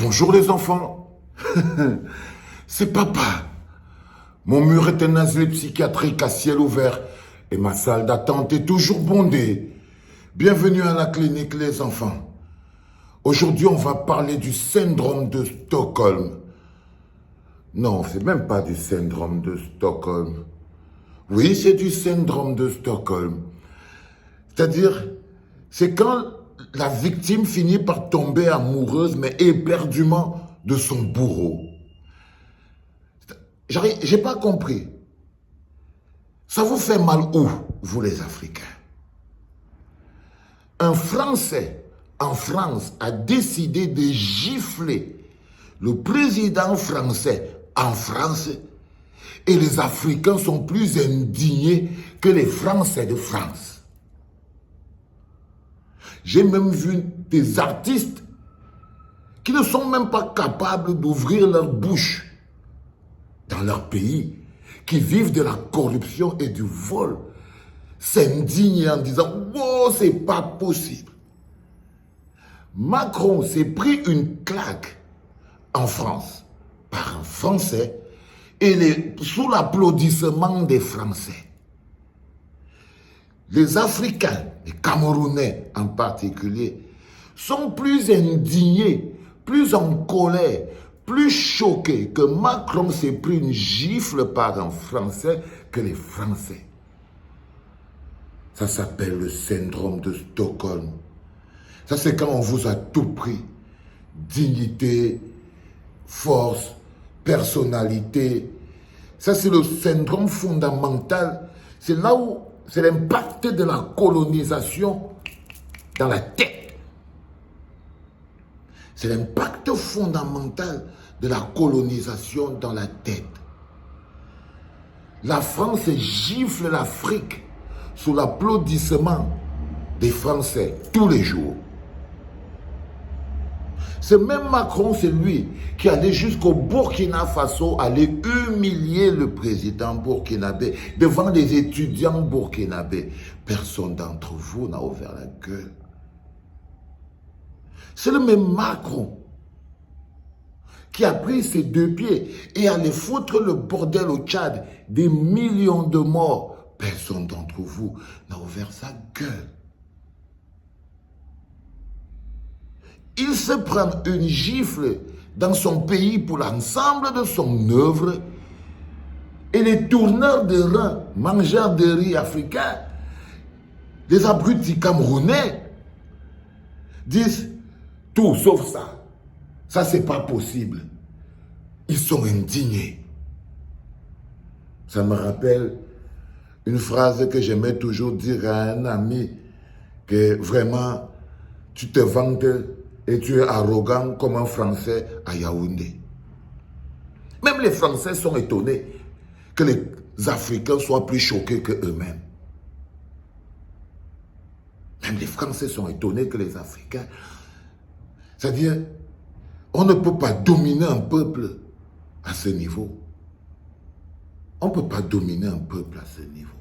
Bonjour les enfants, c'est papa. Mon mur est un asile psychiatrique à ciel ouvert et ma salle d'attente est toujours bondée. Bienvenue à la clinique les enfants. Aujourd'hui on va parler du syndrome de Stockholm. Non, c'est même pas du syndrome de Stockholm. Oui, c'est du syndrome de Stockholm. C'est-à-dire, c'est quand la victime finit par tomber amoureuse, mais éperdument, de son bourreau. J'ai pas compris. Ça vous fait mal où, vous les Africains? Un Français en France a décidé de gifler le président français en France et les Africains sont plus indignés que les Français de France. J'ai même vu des artistes qui ne sont même pas capables d'ouvrir leur bouche dans leur pays, qui vivent de la corruption et du vol, s'indigner en disant « Wow, c'est pas possible ». Macron s'est pris une claque en France par un Français et sous l'applaudissement des Français. Les Africains, les Camerounais en particulier, sont plus indignés, plus en colère, plus choqués que Macron s'est pris une gifle par un Français que les Français. Ça s'appelle le syndrome de Stockholm. Ça, c'est quand on vous a tout pris. Dignité, force, personnalité. Ça, c'est le syndrome fondamental. C'est là où c'est l'impact de la colonisation dans la tête. C'est l'impact fondamental de la colonisation dans la tête. La France gifle l'Afrique sous l'applaudissement des Français tous les jours. Ce même Macron, c'est lui qui allait jusqu'au Burkina Faso, aller humilier le président burkinabé devant les étudiants burkinabés. Personne d'entre vous n'a ouvert la gueule. C'est le même Macron qui a pris ses deux pieds et allait foutre le bordel au Tchad, des millions de morts. Personne d'entre vous n'a ouvert sa gueule. Il se prend une gifle dans son pays pour l'ensemble de son œuvre et les tourneurs de reins, mangeurs de riz africains, les abrutis camerounais, disent tout sauf ça. Ça, c'est pas possible. Ils sont indignés. Ça me rappelle une phrase que j'aimais toujours dire à un ami, que vraiment, tu te vantes et tu es arrogant comme un Français à Yaoundé. Même les Français sont étonnés que les Africains soient plus choqués qu'eux-mêmes. Même les Français sont étonnés que les Africains... C'est-à-dire, on ne peut pas dominer un peuple à ce niveau. On ne peut pas dominer un peuple à ce niveau.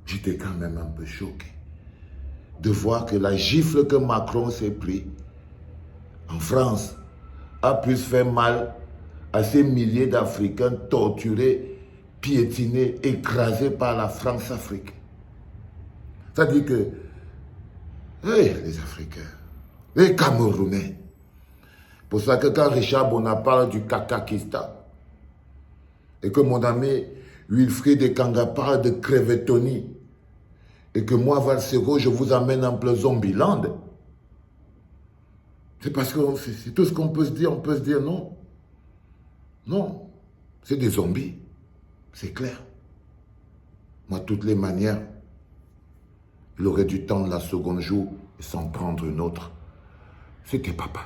J'étais quand même un peu choqué de voir que la gifle que Macron s'est pris en France a plus fait mal à ces milliers d'Africains torturés, piétinés, écrasés par la France-Afrique. C'est-à-dire que, les Africains, les Camerounais, pour ça que quand Richard Bonaparte parle du Kakakistan, et que mon ami Wilfried Ekanga parle de Crevetoni, et que moi, Valsero, je vous amène en plein Zombieland, c'est parce que c'est tout ce qu'on peut se dire. On peut se dire non. Non, c'est des zombies. C'est clair. Moi, de toutes les manières, il aurait dû tendre la seconde joue et s'en prendre une autre. C'était papa.